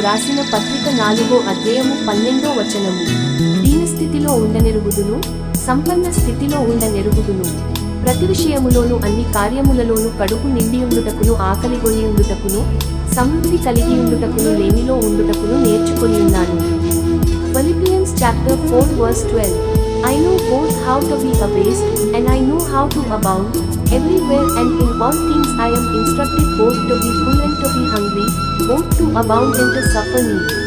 వ్రాసిన పత్రిక 4వ అధ్యాయము 12వ వచనము. దీనస్థితిలో ఉండనెరుగుదును, సంపన్న స్థితిలో ఉండనెరుగుదును. ప్రతి విషయములోను అన్ని కార్యములలోను కడుపు నిండియుండుటకును ఆకలిగొనియుండుటకును సమృద్ధి కలిగియుండుటకును లేమిలో ఉండుటకును నేర్చుకొని ఉన్నాను. Philippians chapter 4 verse 12. I know both how to be abased, and I know how to abound. Everywhere and in all things I am instructed both to be full and to be hungry, both to abound and to suffer need.